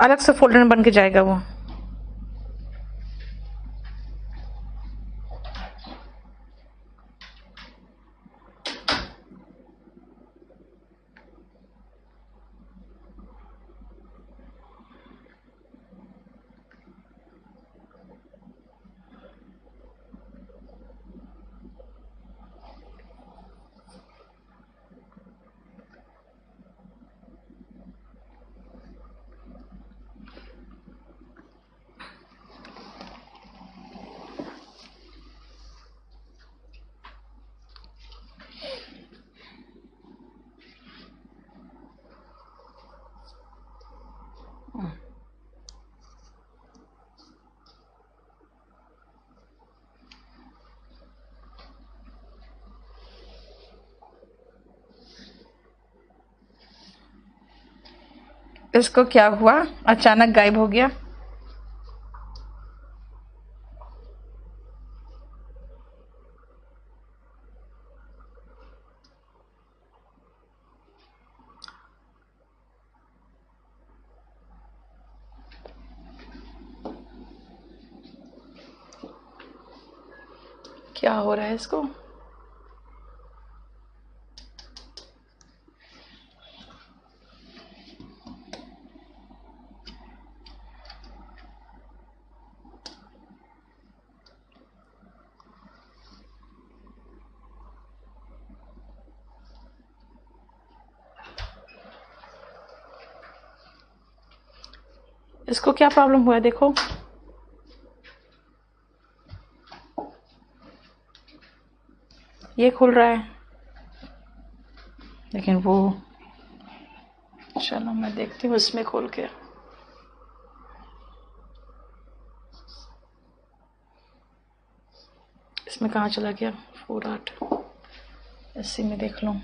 अलग से फोल्डर में बन के जाएगा वो। इसको क्या हुआ, अचानक गायब हो गया। क्या हो रहा है इसको? इसको क्या प्रॉब्लम हुआ है देखो। ये खुल रहा है, लेकिन वो, चलो मैं देखती हूँ इसमें खोल के। इसमें कहाँ चला गया 4-8, इसी में देख लो।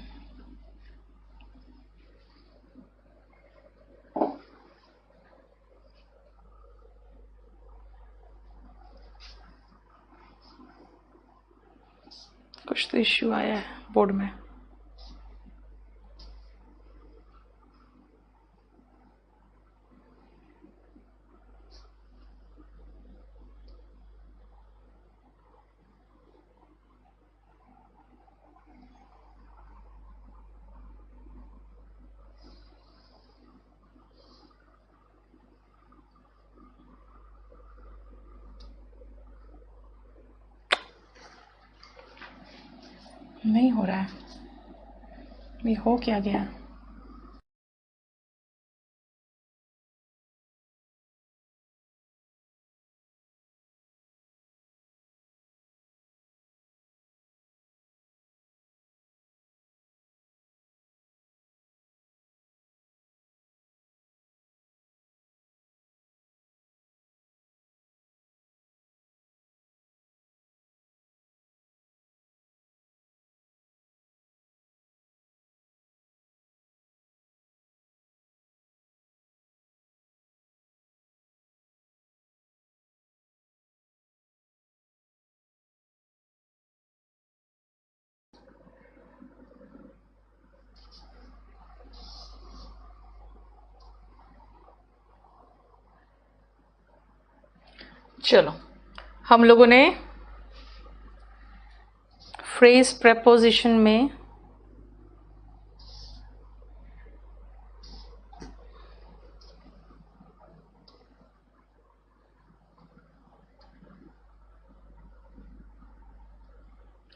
कुछ तो इश्यू आया है बोर्ड में। नहीं हो रहा है, ये हो क्या गया? चलो, हम लोगों ने फ्रेज प्रेपोजिशन में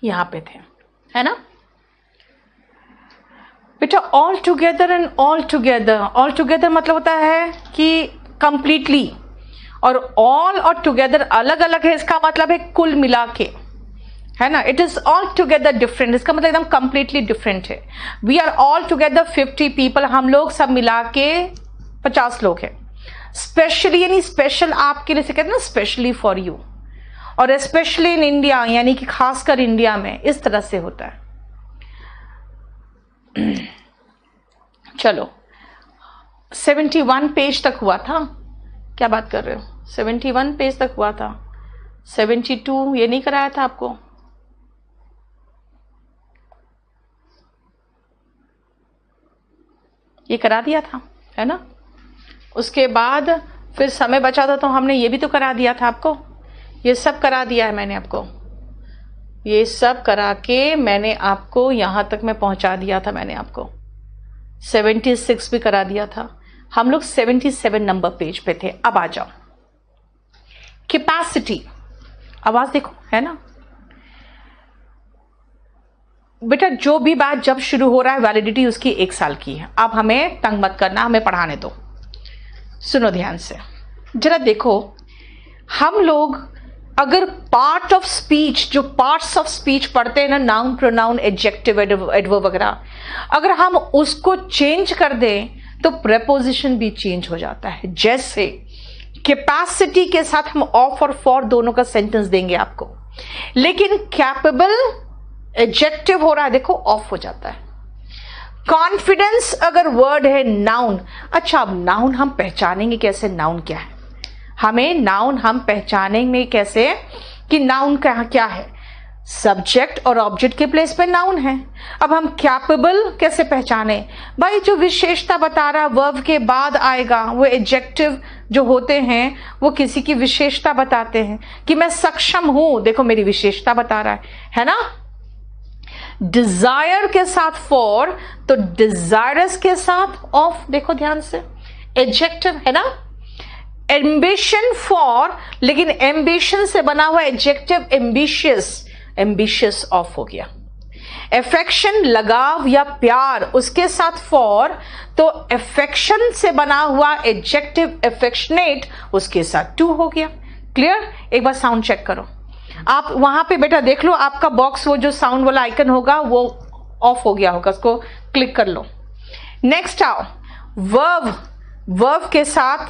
यहाँ पे थे, है ना बेटा? All together and all together, all together मतलब होता है कि कंप्लीटली, और ऑल और टुगेदर अलग अलग है। इसका मतलब है कुल मिला के, है ना? It is altogether different, इसका मतलब एकदम कंप्लीटली डिफरेंट है। We are all together 50 people, हम लोग सब मिला के 50 लोग हैं। स्पेशली यानी स्पेशल आपके लिए से कहते हैं ना, स्पेशली फॉर यू, और स्पेशली इन इंडिया यानी कि खासकर इंडिया में इस तरह से होता है। चलो, 71 पेज तक हुआ था। क्या बात कर रहे हो? 71 पेज तक हुआ था। 72 ये नहीं कराया था आपको? ये करा दिया था, है ना? उसके बाद फिर समय बचा था तो हमने ये भी तो करा दिया था आपको, ये सब करा दिया है मैंने आपको, ये सब करा के मैंने आपको यहाँ तक मैं पहुँचा दिया था। मैंने आपको 76 भी करा दिया था। हम लोग 77 नंबर पेज पे थे। अब आ जाओ कैपेसिटी, आवाज देखो है ना बेटा, जो भी बात जब शुरू हो रहा है वैलिडिटी उसकी 1 साल की है। अब हमें तंग मत करना, हमें पढ़ाने दो। सुनो ध्यान से जरा देखो, हम लोग अगर पार्ट ऑफ स्पीच, जो पार्ट्स ऑफ स्पीच पढ़ते हैं ना, नाउन प्रोनाउन एडजेक्टिव एडवर्ब वगैरह, अगर हम उसको चेंज कर दें तो प्रेपोजिशन भी चेंज हो जाता है। जैसे कैपेसिटी के साथ हम ऑफ और फॉर दोनों का सेंटेंस देंगे आपको, लेकिन कैपेबल एडजेक्टिव हो रहा है, देखो ऑफ हो जाता है। कॉन्फिडेंस अगर वर्ड है नाउन, अच्छा अब नाउन हम पहचानेंगे कैसे, नाउन क्या है, हमें नाउन हम पहचानेंगे कैसे कि नाउन क्या है। सब्जेक्ट और ऑब्जेक्ट के प्लेस पे नाउन है। अब हम कैपेबल कैसे पहचाने, भाई जो विशेषता बता रहा वर्ब के बाद आएगा, वो एडजेक्टिव जो होते हैं वो किसी की विशेषता बताते हैं कि मैं सक्षम हूं, देखो मेरी विशेषता बता रहा है ना। डिजायर के साथ फॉर, तो डिजायरस के साथ ऑफ, देखो ध्यान से एडजेक्टिव है ना। एम्बिशन फॉर, लेकिन एम्बिशन से बना हुआ एडजेक्टिव एम्बिशियस, एम्बिशियस ऑफ हो गया। एफेक्शन लगाव या प्यार, उसके साथ फॉर, तो एफेक्शन से बना हुआ एडजेक्टिव एफेक्शनेट, उसके साथ टू हो गया। क्लियर? एक बार साउंड चेक करो आप वहां पे बेटा, देख लो आपका बॉक्स, वो जो साउंड वाला आइकन होगा वो ऑफ हो गया होगा, उसको क्लिक कर लो। नेक्स्ट आओ वर्ब, वर्ब के साथ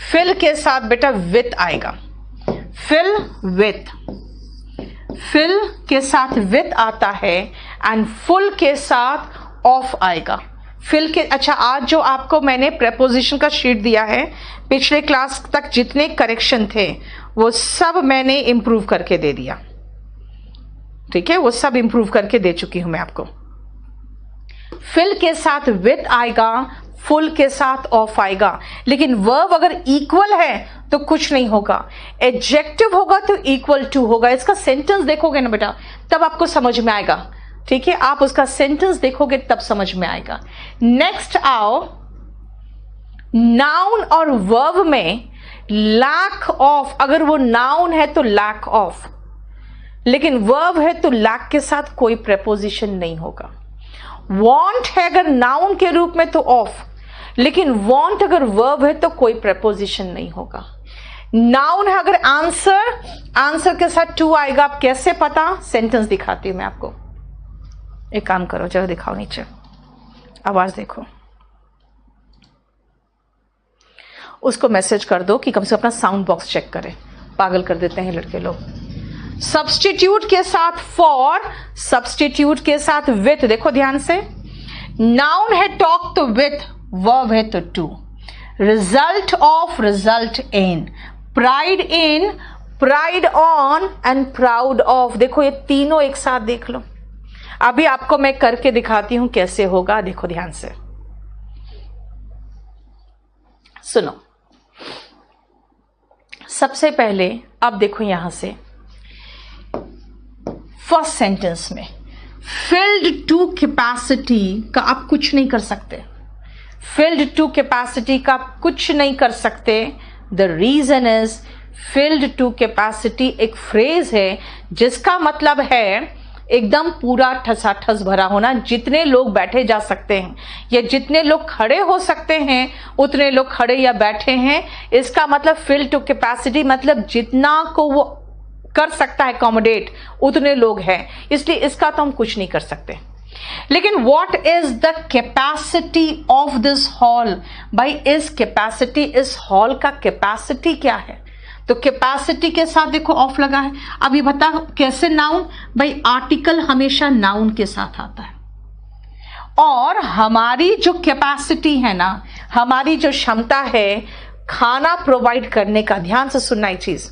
फिल के साथ बेटा विथ आएगा, फिल विथ, फिल के साथ विथ आता है एंड फुल के साथ ऑफ आएगा। फिल के, अच्छा आज जो आपको मैंने प्रेपोजिशन का शीट दिया है, पिछले क्लास तक जितने करेक्शन थे वो सब मैंने इंप्रूव करके दे दिया, ठीक है, वो सब इंप्रूव करके दे चुकी हूं मैं आपको। फिल के साथ विथ आएगा, फुल के साथ ऑफ आएगा, लेकिन वर्ब अगर इक्वल है तो कुछ नहीं होगा, एडजेक्टिव होगा तो इक्वल टू होगा। इसका सेंटेंस देखोगे ना बेटा तब आपको समझ में आएगा, ठीक है, आप उसका सेंटेंस देखोगे तब समझ में आएगा। नेक्स्ट आओ नाउन और वर्ब में लैक ऑफ, अगर वो नाउन है तो लैक ऑफ, लेकिन वर्ब है तो लैक के साथ कोई प्रेपोजिशन नहीं होगा। वांट है अगर नाउन के रूप में तो ऑफ, लेकिन वांट अगर वर्ब है तो कोई प्रेपोजिशन नहीं होगा। नाउन है अगर आंसर, आंसर के साथ टू आएगा। आप कैसे पता, सेंटेंस दिखाती हूं मैं आपको। एक काम करो जरा दिखाओ, नीचे आवाज देखो, उसको मैसेज कर दो कि कम से कम अपना साउंड बॉक्स चेक करे, पागल कर देते हैं लड़के लोग। सब्स्टिट्यूट के साथ फॉर, सब्स्टिट्यूट के साथ विथ, देखो ध्यान से, नाउन है टॉक तो विथ, वर्ब है तो to. Result of, result in, pride in, pride on and proud of, देखो ये तीनों एक साथ देख लो। अभी आपको मैं करके दिखाती हूं कैसे होगा, देखो ध्यान से सुनो। सबसे पहले अब देखो यहां से फर्स्ट सेंटेंस में फिल्ड टू कैपेसिटी का आप कुछ नहीं कर सकते, फिल्ड टू कैपेसिटी का आप कुछ नहीं कर सकते। The reason is filled to capacity एक फ्रेज है जिसका मतलब है एकदम पूरा ठसाठस भरा होना, जितने लोग बैठे जा सकते हैं या जितने लोग खड़े हो सकते हैं उतने लोग खड़े या बैठे हैं। इसका मतलब फिल टू कैपेसिटी मतलब जितना को वो कर सकता है अकोमोडेट उतने लोग हैं, इसलिए इसका तो हम कुछ नहीं कर सकते। लेकिन what is the capacity of this hall, भाई इस कैपेसिटी, इस हॉल का कैपेसिटी क्या है, तो कैपेसिटी के साथ देखो ऑफ लगा है। अब ये बता कैसे नाउन, भाई आर्टिकल हमेशा नाउन के साथ आता है, और हमारी जो कैपेसिटी है ना, हमारी जो क्षमता है खाना प्रोवाइड करने का, ध्यान से सुनना ये चीज,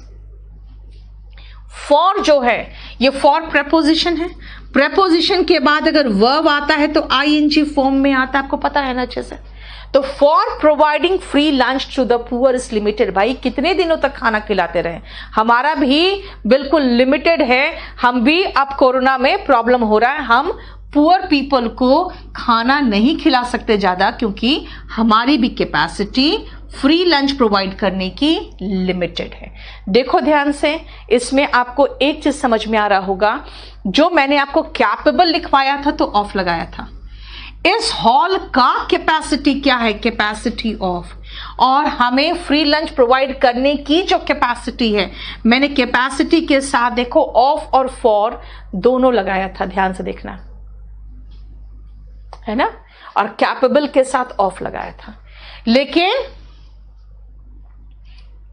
फॉर जो है ये फॉर प्रेपोजिशन है, प्रेपोजिशन के बाद अगर वर्ब आता है तो आईएनजी फॉर्म में आता है, आपको पता है ना अच्छे से। तो for providing free lunch to the poor is limited. भाई कितने दिनों तक खाना खिलाते रहे, हमारा भी बिल्कुल लिमिटेड है। हम भी अब कोरोना में प्रॉब्लम हो रहा है, हम पुअर पीपल को खाना नहीं खिला सकते ज्यादा, क्योंकि हमारी भी कैपेसिटी फ्री लंच प्रोवाइड करने की लिमिटेड है। देखो ध्यान से, इसमें आपको एक चीज समझ में आ रहा होगा, जो मैंने आपको कैपेबल लिखवाया था तो ऑफ लगाया था। इस हॉल का कैपेसिटी क्या है? Capacity of. और हमें फ्री लंच प्रोवाइड करने की जो कैपेसिटी है, मैंने कैपेसिटी के साथ देखो ऑफ और फॉर दोनों लगाया था, ध्यान से देखना है ना, और कैपेबल के साथ ऑफ लगाया था। लेकिन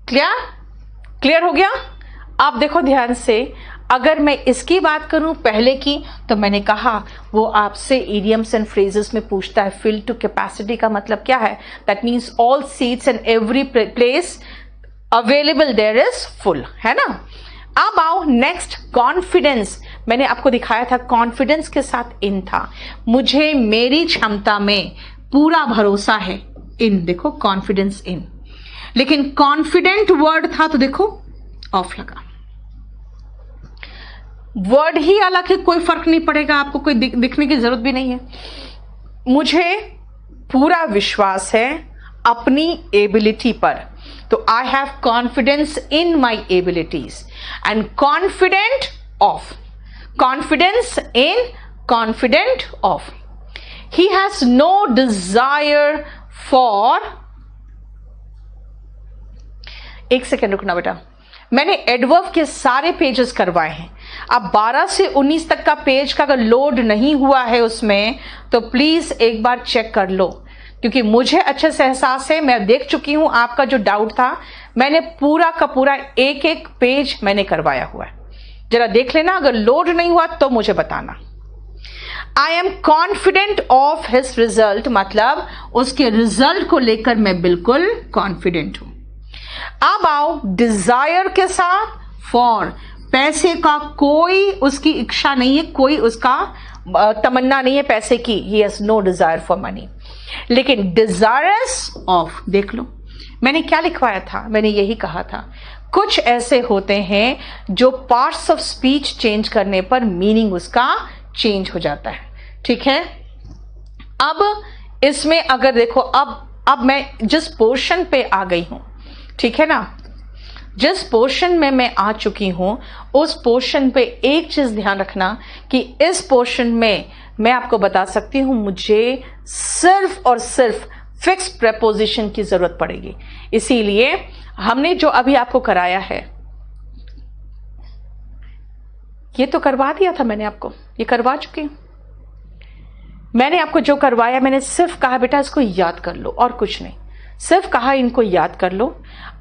क्लियर हो गया? आप देखो ध्यान से, अगर मैं इसकी बात करूं पहले की, तो मैंने कहा वो आपसे इडियम्स एंड फ्रेजेस में पूछता है फिल टू कैपेसिटी का मतलब क्या है? That means all seats and every place available there is full, है ना। अब आओ नेक्स्ट, कॉन्फिडेंस। मैंने आपको दिखाया था कॉन्फिडेंस के साथ इन था, मुझे मेरी क्षमता में पूरा भरोसा है, इन देखो कॉन्फिडेंस इन। लेकिन कॉन्फिडेंट वर्ड था तो देखो ऑफ लगा। वर्ड ही अलग है, कोई फर्क नहीं पड़ेगा, आपको कोई दिखने की जरूरत भी नहीं है। मुझे पूरा विश्वास है अपनी एबिलिटी पर, तो I have confidence in my abilities. And confident of, confidence in, confident of. He has no desire for, एक सेकेंड रुकना बेटा, मैंने एडवर्ब के सारे पेजेस करवाए हैं। अब 12 से 19 तक का पेज का अगर लोड नहीं हुआ है उसमें, तो प्लीज एक बार चेक कर लो, क्योंकि मुझे अच्छे से एहसास है, मैं देख चुकी हूं आपका जो डाउट था, मैंने पूरा का पूरा एक एक पेज मैंने करवाया हुआ है। जरा देख लेना, अगर लोड नहीं हुआ तो मुझे बताना। I am confident of his result, मतलब उसके रिजल्ट को लेकर मैं बिल्कुल कॉन्फिडेंट हूं। अब आओ डिजायर के साथ फॉर, पैसे का कोई उसकी इच्छा नहीं है, कोई उसका तमन्ना नहीं है पैसे की, he has no desire for money. लेकिन डिजायरस ऑफ, देख लो मैंने क्या लिखवाया था, मैंने यही कहा था कुछ ऐसे होते हैं जो पार्ट्स ऑफ स्पीच चेंज करने पर मीनिंग उसका चेंज हो जाता है, ठीक है। अब इसमें अगर देखो, अब मैं जिस पोर्शन पे आ गई हूं, ठीक है ना, जिस पोर्शन में मैं आ चुकी हूं, उस पोर्शन पे एक चीज ध्यान रखना कि इस पोर्शन में मैं आपको बता सकती हूं मुझे सिर्फ और सिर्फ फिक्स प्रेपोजिशन की जरूरत पड़ेगी। इसीलिए हमने जो अभी आपको कराया है, ये तो करवा दिया था मैंने आपको, ये करवा चुकी हूं। मैंने आपको जो करवाया, मैंने सिर्फ कहा बेटा इसको याद कर लो और कुछ नहीं, सिर्फ कहा इनको याद कर लो।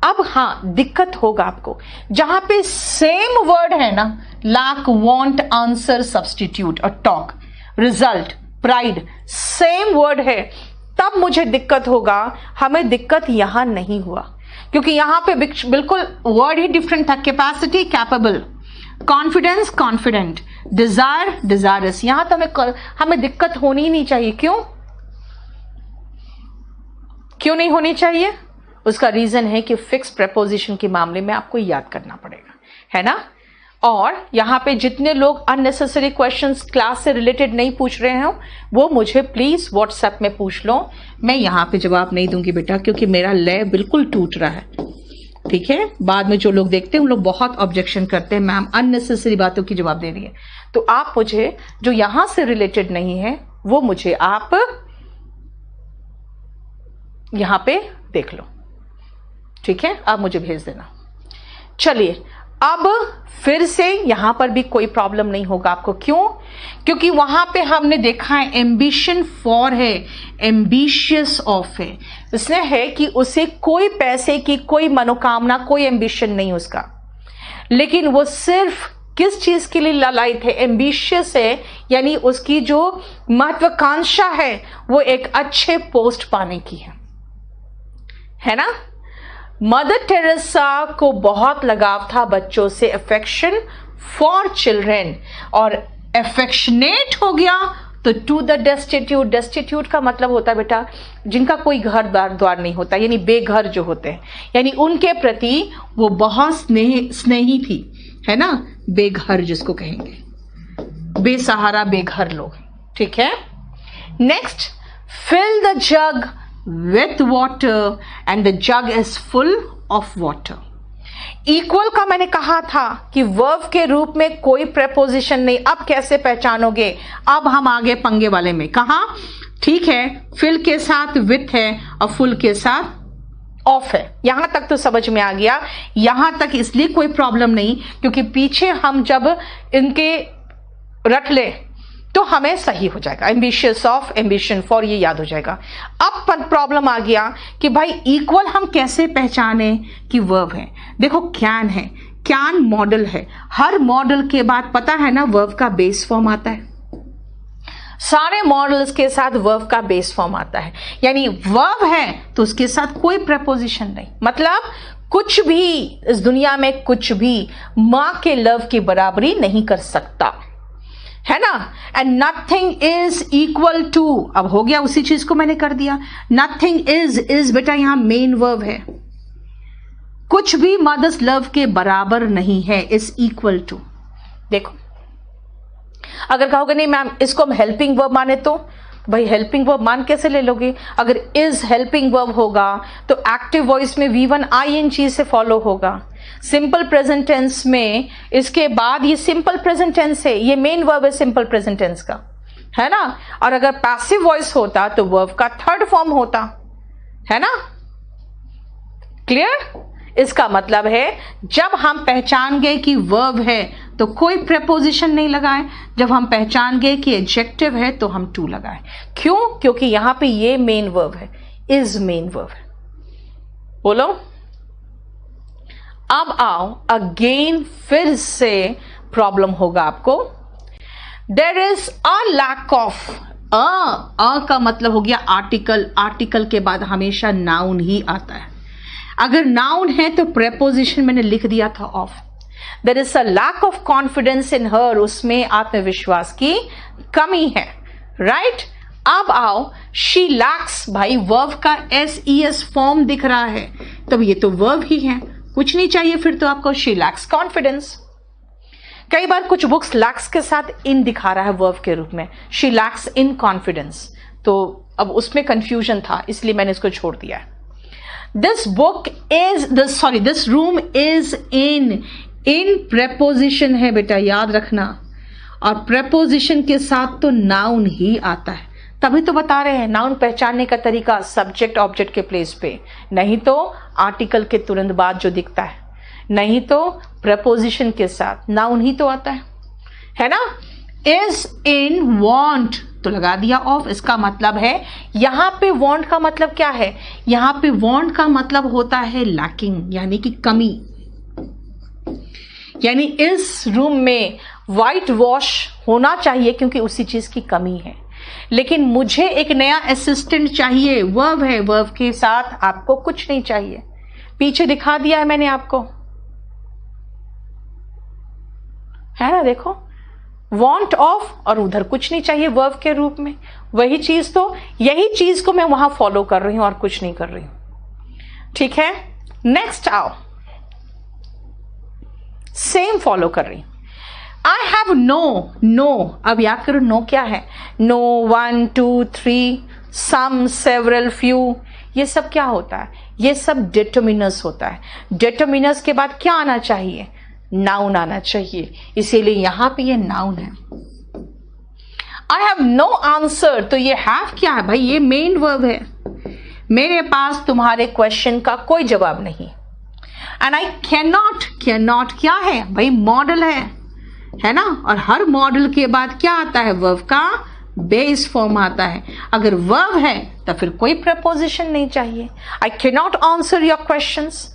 अब हाँ, दिक्कत होगा आपको जहां पे सेम वर्ड है ना, लाक, वांट, आंसर, सब्सटीट्यूट और talk, result, pride, same word है, तब मुझे दिक्कत होगा। हमें दिक्कत यहां नहीं हुआ, क्योंकि यहां पे बिल्कुल वर्ड ही डिफरेंट था। Capacity, capable, confidence, confident, desire, desirous. यहां तो हमें दिक्कत होनी ही नहीं चाहिए। क्यों नहीं होनी चाहिए? उसका रीजन है कि फिक्स प्रेपोजिशन के मामले में आपको याद करना पड़ेगा, है ना। और यहां पे जितने लोग अननेसेसरी क्वेश्चंस क्लास से रिलेटेड नहीं पूछ रहे हो, वो मुझे प्लीज व्हाट्सएप में पूछ लो। मैं यहां पे जवाब नहीं दूंगी बेटा, क्योंकि मेरा लय बिल्कुल टूट रहा है, ठीक है। बाद में जो लोग देखते हैं उन लोग बहुत ऑब्जेक्शन करते हैं, मैम अननेसेसरी बातों की जवाब दे रही है। तो आप मुझे जो यहां से रिलेटेड नहीं है, वो मुझे आप यहां पे देख लो, ठीक है। आप मुझे भेज देना। चलिए, अब फिर से यहां पर भी कोई प्रॉब्लम नहीं होगा आपको। क्यों? क्योंकि वहां पे हमने देखा है एम्बिशन फॉर है, एम्बिशियस ऑफ है। इसने है कि उसे कोई पैसे की कोई मनोकामना, कोई एम्बिशन नहीं उसका, लेकिन वो सिर्फ किस चीज के लिए लालायित है? एम्बिशियस है, यानी उसकी जो महत्वाकांक्षा है वो एक अच्छे पोस्ट पाने की है ना। मदर टेरेसा को बहुत लगाव था बच्चों से, अफेक्शन फॉर चिल्ड्रेन, और एफेक्शनेट हो गया तो टू द डेस्टिट्यूट। डेस्टिट्यूट का मतलब होता है बेटा जिनका कोई घर द्वार नहीं होता, यानी बेघर जो होते हैं, यानी उनके प्रति वो बहुत स्नेही थी, है ना, बेघर जिसको कहेंगे, बेसहारा बेघर लोग, ठीक है। Next, fill the jug with water and the jug is full of water. Equal का मैंने कहा था कि वर्ब के रूप में कोई प्रेपोजिशन नहीं। अब कैसे पहचानोगे? अब हम आगे पंगे वाले में। कहा, ठीक है, फिल के साथ विथ है और फुल के साथ ऑफ है। यहां तक तो समझ में आ गया। यहां तक इसलिए कोई प्रॉब्लम नहीं क्योंकि पीछे हम जब इनके रट ले तो हमें सही हो जाएगा। एम्बिशियस ऑफ, एम्बिशन फॉर, ये याद हो जाएगा। अब प्रॉब्लम आ गया कि भाई इक्वल हम कैसे पहचाने कि वर्ब है। देखो, कैन है, कैन मॉडल है। हर मॉडल के बाद पता है ना वर्ब का बेस फॉर्म आता है। सारे मॉडल्स के साथ वर्ब का बेस फॉर्म आता है, यानी वर्ब है तो उसके साथ कोई प्रपोजिशन नहीं। मतलब कुछ भी इस दुनिया में, कुछ भी मां के लव की बराबरी नहीं कर सकता, है ना। And nothing is equal to, अब हो गया उसी चीज को मैंने कर दिया। नथिंग इज बेटा यहां मेन वर्ब है। कुछ भी मदर्स लव के बराबर नहीं है, इज इक्वल टू। देखो, अगर कहोगे नहीं मैम इसको हम हेल्पिंग वर्ब माने तो भाई हेल्पिंग वर्ब मान कैसे ले लोगे? अगर इज हेल्पिंग वर्ब होगा तो एक्टिव वॉइस में V1 ING से फॉलो होगा। सिंपल प्रेजेंट टेंस में इसके बाद ये सिंपल प्रेजेंट टेंस है, ये मेन वर्ब है सिंपल प्रेजेंट टेंस का, है ना। और अगर पैसिव वॉइस होता तो वर्ब का थर्ड फॉर्म होता, है ना। क्लियर? इसका मतलब है जब हम पहचान गए कि वर्ब है तो कोई प्रेपोजिशन नहीं लगाए। जब हम पहचान गए कि एडजेक्टिव है तो हम टू लगाए। क्यों? क्योंकि यहां पे ये मेन वर्ब है, इज मेन वर्ब है। बोलो, अब आओ अगेन, फिर से प्रॉब्लम होगा आपको। There is a lack of, a का मतलब हो गया आर्टिकल। आर्टिकल के बाद हमेशा नाउन ही आता है। अगर नाउन है तो प्रेपोजिशन मैंने लिख दिया था of. There is a lack of confidence in her, उसमें आत्मविश्वास की कमी है, राइट। अब आओ, शी लैक्स, भाई वर्ब का SES फॉर्म दिख रहा है, तब ये तो वर्ब ही है, कुछ नहीं चाहिए फिर तो आपको। She lakhs confidence. कई बार कुछ बुक्स लैक्स के साथ इन दिखा रहा है वर्ब के रूप में, शी लैक्स इन कॉन्फिडेंस, तो अब उसमें कंफ्यूजन था इसलिए मैंने इसको छोड़ दिया है। This book is this room is in preposition है बेटा, याद रखना। और प्रेपोजिशन के साथ तो नाउन ही आता है, तभी तो बता रहे हैं नाउन पहचानने का तरीका सब्जेक्ट ऑब्जेक्ट के प्लेस पे, नहीं तो आर्टिकल के तुरंत बाद जो दिखता है, नहीं तो प्रेपोजिशन के साथ नाउन ही तो आता है ना। इज इन वांट तो लगा दिया ऑफ। इसका मतलब है यहां पे वांट का मतलब क्या है? यहां पे वांट का मतलब होता है लैकिंग, यानी कि कमी। यानी इस रूम में व्हाइट वॉश होना चाहिए क्योंकि उसी चीज की कमी है, लेकिन मुझे एक नया असिस्टेंट चाहिए, वर्ब है, वर्ब के साथ आपको कुछ नहीं चाहिए। पीछे दिखा दिया है मैंने आपको, है ना। देखो, want ऑफ और उधर कुछ नहीं चाहिए वर्ब के रूप में, वही चीज तो, यही चीज को मैं वहां फॉलो कर रही हूं और कुछ नहीं कर रही हूं, ठीक है। नेक्स्ट आओ, सेम फॉलो कर रही हूं। आई हैव नो, अब याद करो नो क्या है? नो, 1 2 3, सम, सेवरल, फ्यू, ये सब क्या होता है? ये सब डिटरमिनर्स होता है। डिटरमिनर्स के बाद क्या आना चाहिए? नाउन आना चाहिए, इसीलिए यहां पे ये नाउन है। आई हैव नो आंसर, तो ये हैव क्या है भाई? ये मेन वर्ब है। मेरे पास तुम्हारे क्वेश्चन का कोई जवाब नहीं। एंड आई कैनॉट क्या है भाई? मॉडल है ना। और हर मॉडल के बाद क्या आता है? वर्ब का बेस फॉर्म आता है। अगर वर्ब है तो फिर कोई प्रपोजिशन नहीं चाहिए। I cannot answer your questions.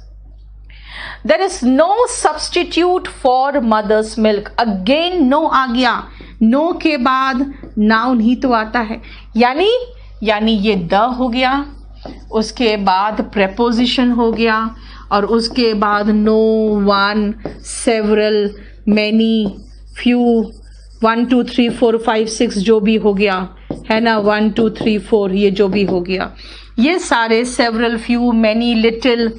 There is no substitute for mother's milk. Again no आ गया, नो के बाद नाउन ही तो आता है, यानी ये द हो गया, उसके बाद प्रेपोजिशन हो गया, और उसके बाद no, one, several, many, few, 1 2 3 4 5 6 जो भी हो गया है ना, 1 2 3 4 ये जो भी हो गया, ये सारे सेवरल, फ्यू, मैनी, लिटिल,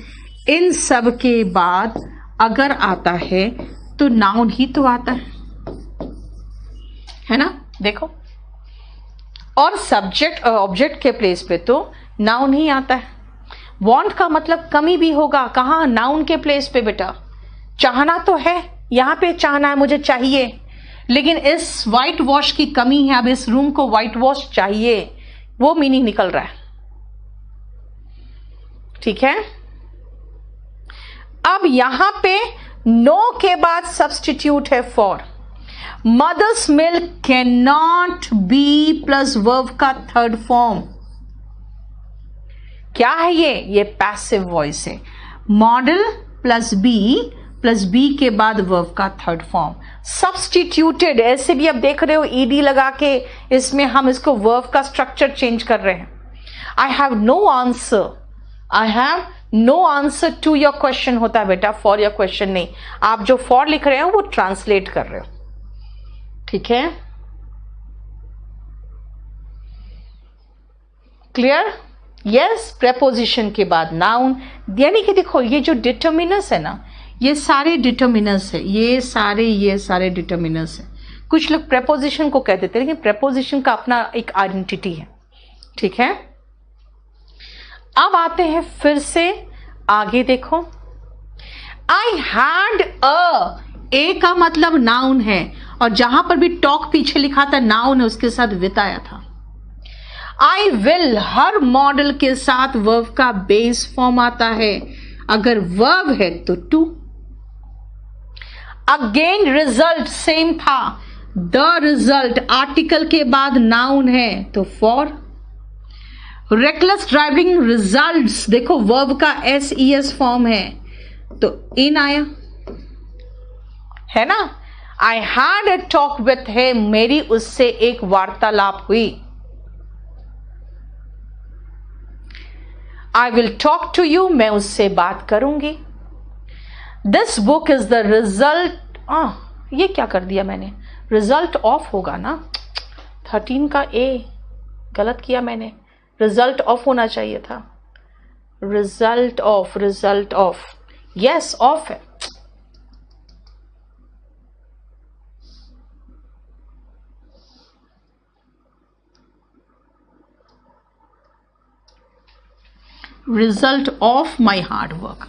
इन सब के बाद अगर आता है तो नाउन ही तो आता है ना, देखो। और सब्जेक्ट और ऑब्जेक्ट के प्लेस पे तो नाउन ही आता है। वांट का मतलब कमी भी होगा, कहाँ, नाउन के प्लेस पे बेटा। चाहना तो है, यहाँ पे चाहना है, मुझे चाहिए, लेकिन इस वाइट वॉश की कमी है, अब इस रूम को वाइट वॉश चाहिए, वो मीनिंग निकल रहा है, ठीक है। अब यहां पे नो के बाद सब्सटीट्यूट है for. Mother's milk can not be plus verb का थर्ड फॉर्म। क्या है ये पैसिव वॉइस है। मॉडल प्लस बी के बाद वर्ब का थर्ड फॉर्म सब्सटीट्यूटेड। ऐसे भी आप देख रहे हो ईडी लगा के इसमें हम इसको वर्ब का स्ट्रक्चर चेंज कर रहे हैं। I have no answer to your question होता है बेटा, फॉर योर क्वेश्चन नहीं। आप जो फॉर लिख रहे हो वो ट्रांसलेट कर रहे हो, ठीक है, क्लियर। यस, प्रेपोजिशन के बाद नाउन, यानी कि देखो ये जो डिटर्मिनस है ना, ये सारे डिटर्मिनस है, ये सारे डिटर्मिनस है। कुछ लोग प्रेपोजिशन को कह देते हैं, लेकिन प्रेपोजिशन का अपना एक आइडेंटिटी है, ठीक है। अब आते हैं फिर से आगे, देखो। आई हैड ए का मतलब नाउन है, और जहां पर भी टॉक पीछे लिखा था नाउन है, उसके साथ विद आया था। आई विल हर मॉडल के साथ वर्ब का बेस फॉर्म आता है, अगर वर्ब है तो टू। अगेन रिजल्ट सेम था, द रिजल्ट आर्टिकल के बाद नाउन है तो फॉर। रेकलेस ड्राइविंग रिजल्ट्स, देखो वर्ब का SES फॉर्म है तो इन आया, है ना। I had a talk with him, मेरी उससे एक वार्तालाप हुई। I will talk to you, मैं उससे बात करूंगी। This book is the result, ये क्या कर दिया मैंने, रिजल्ट ऑफ होगा ना, 13 का A गलत किया मैंने, रिजल्ट ऑफ होना चाहिए था। रिजल्ट ऑफ, यस ऑफ है। Result of my hard work,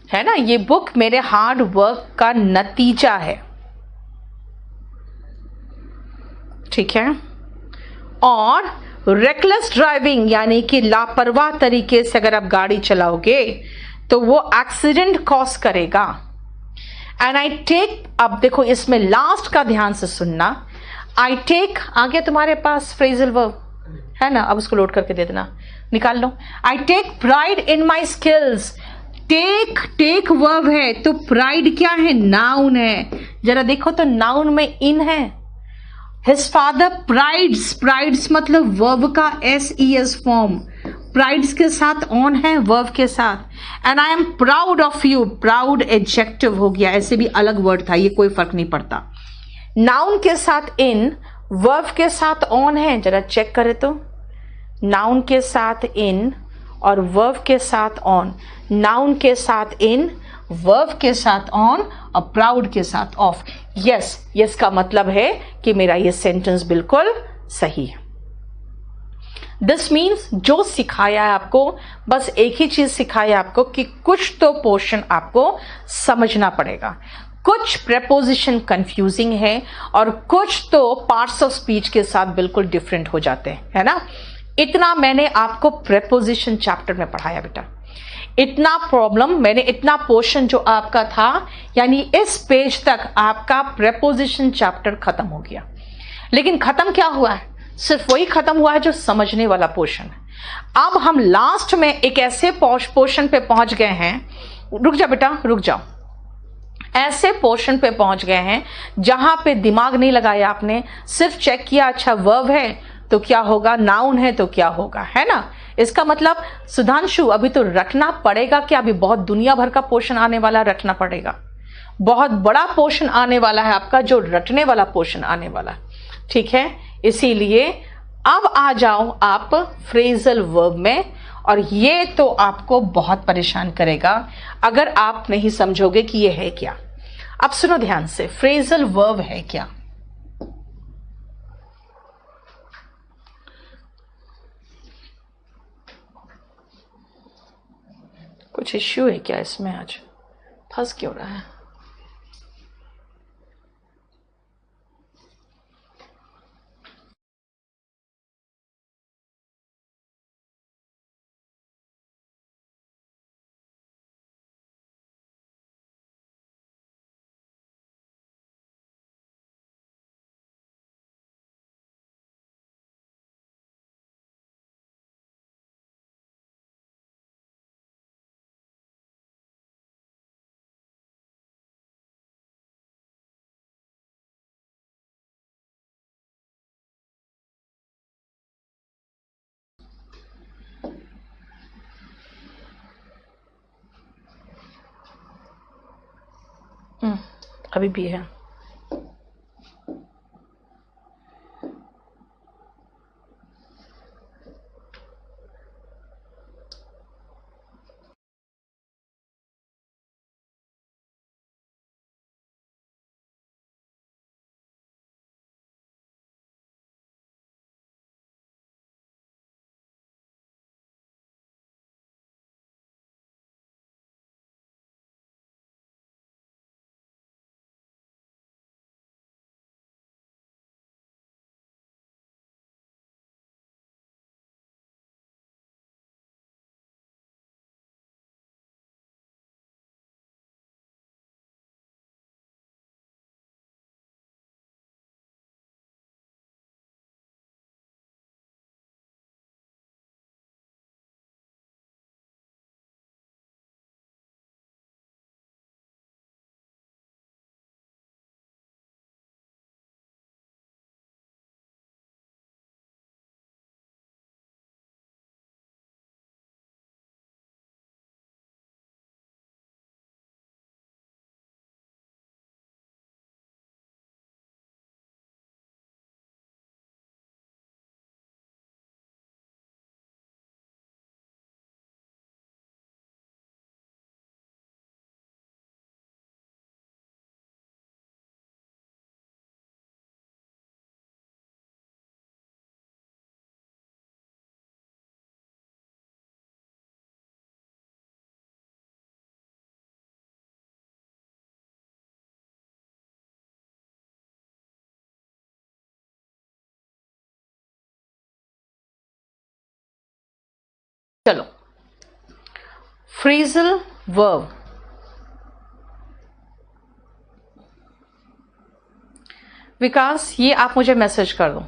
है ना, ये बुक मेरे हार्ड वर्क का नतीजा है, ठीक है। और रेकलेस ड्राइविंग यानी कि लापरवाह तरीके से अगर आप गाड़ी चलाओगे तो वो एक्सीडेंट कॉज करेगा। एंड आई टेक, अब देखो इसमें लास्ट का ध्यान से सुनना, आई टेक आ गया तुम्हारे पास फ्रेजल वर्ब, है ना, अब उसको लोड करके दे देना, निकाल लो। I take pride in my skills, take verb है तो प्राइड क्या है, नाउन है। जरा देखो तो नाउन में इन है। हिज फादर प्राइड्स मतलब वर्ब का SES फॉर्म, प्राइड्स के साथ ऑन है वर्ब के साथ। And I am proud of you, proud adjective हो गया, ऐसे भी अलग वर्ड था, ये कोई फर्क नहीं पड़ता। नाउन के साथ इन, वर्ब के साथ ऑन है, जरा चेक करें तो, नाउन के साथ इन और वर्ब के साथ ऑन, नाउन के साथ इन, वर्ब के साथ ऑन और प्राउड के साथ ऑफ। यस का मतलब है कि मेरा ये सेंटेंस बिल्कुल सही है। दिस मीन्स जो सिखाया है आपको, बस एक ही चीज सिखाया है आपको कि कुछ तो पोर्शन आपको समझना पड़ेगा, कुछ प्रेपोजिशन कंफ्यूजिंग है और कुछ तो पार्ट्स ऑफ स्पीच के साथ बिल्कुल डिफरेंट हो जाते हैं, है ना। इतना मैंने आपको प्रेपोजिशन चैप्टर में पढ़ाया बेटा, इतना प्रॉब्लम मैंने, इतना पोर्शन जो आपका था, यानी इस पेज तक आपका प्रेपोजिशन चैप्टर खत्म हो गया। लेकिन खत्म क्या हुआ है, सिर्फ वही खत्म हुआ है जो समझने वाला पोर्शन है। अब हम लास्ट में एक ऐसे पोर्शन पे पहुंच गए हैं, रुक जा बेटा रुक जाओ, ऐसे पोर्शन पे पहुंच गए हैं जहां पे दिमाग नहीं लगाया आपने, सिर्फ चेक किया अच्छा वर्ब है तो क्या होगा, नाउन है तो क्या होगा, है ना। इसका मतलब सुधांशु अभी तो रटना पड़ेगा क्या, अभी बहुत दुनिया भर का पोर्शन आने वाला, रटना पड़ेगा। बहुत बड़ा पोर्शन आने वाला है आपका, जो रटने वाला पोर्शन आने वाला है, ठीक है। इसीलिए अब आ जाओ आप फ्रेजल वर्ब में, और ये तो आपको बहुत परेशान करेगा अगर आप नहीं समझोगे कि ये है क्या। अब सुनो ध्यान से, फ्रेजल वर्ब है क्या। कुछ इश्यू है क्या इसमें, आज फंस क्यों रहा है। अभी भी है। चलो, फ्रेजल वर्ब, विकास ये आप मुझे मैसेज कर दो,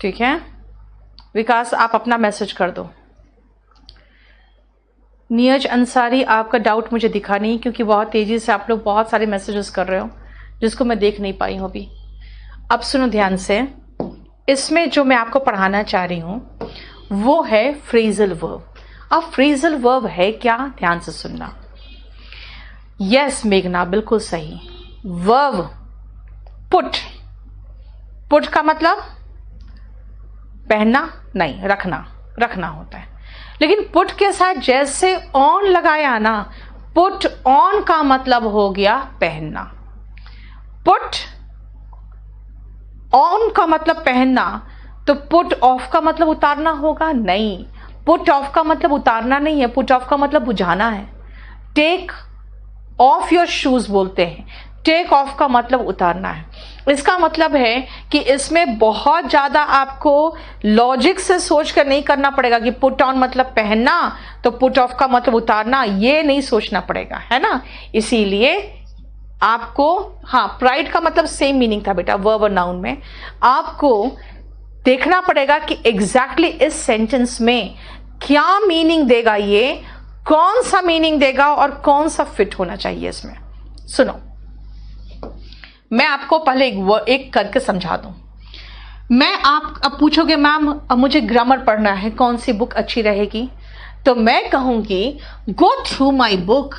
ठीक है। विकास आप अपना मैसेज कर दो। नीरज अंसारी, आपका डाउट मुझे दिखा नहीं, क्योंकि बहुत तेजी से आप लोग बहुत सारे मैसेजेस कर रहे हो जिसको मैं देख नहीं पाई हूं अभी। अब सुनो ध्यान से, इसमें जो मैं आपको पढ़ाना चाह रही हूं वो है फ्रेजल वर्ब। अब फ्रेजल वर्ब है क्या, ध्यान से सुनना। यस मेघना, बिल्कुल सही। वर्ब पुट, पुट का मतलब पहनना नहीं, रखना, रखना होता है। लेकिन पुट के साथ जैसे ऑन लगाया ना, पुट ऑन का मतलब हो गया पहनना। पुट ऑन का मतलब पहनना, तो पुट ऑफ का मतलब उतारना होगा? नहीं, पुट ऑफ का मतलब उतारना नहीं है, पुट ऑफ का मतलब बुझाना है। टेक ऑफ योर शूज बोलते हैं, टेक ऑफ का मतलब उतारना है। इसका मतलब है कि इसमें बहुत ज्यादा आपको लॉजिक से सोच कर नहीं करना पड़ेगा कि पुट ऑन मतलब पहनना तो पुट ऑफ का मतलब उतारना, ये नहीं सोचना पड़ेगा, है ना। इसीलिए आपको, हाँ, प्राइड का मतलब सेम मीनिंग था बेटा वर्ब और नाउन में। आपको देखना पड़ेगा कि एग्जैक्टली इस सेंटेंस में क्या मीनिंग देगा, ये कौन सा मीनिंग देगा और कौन सा फिट होना चाहिए इसमें। सुनो, मैं आपको पहले एक करके समझा दूं। मैं आप अब पूछोगे मैम अब मुझे ग्रामर पढ़ना है, कौन सी बुक अच्छी रहेगी? तो मैं कहूंगी गो थ्रू माई बुक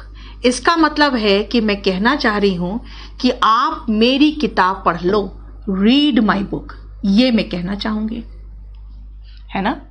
इसका मतलब है कि मैं कहना चाह रही हूं कि आप मेरी किताब पढ़ लो, रीड माई बुक, ये मैं कहना चाहूंगी, है ना।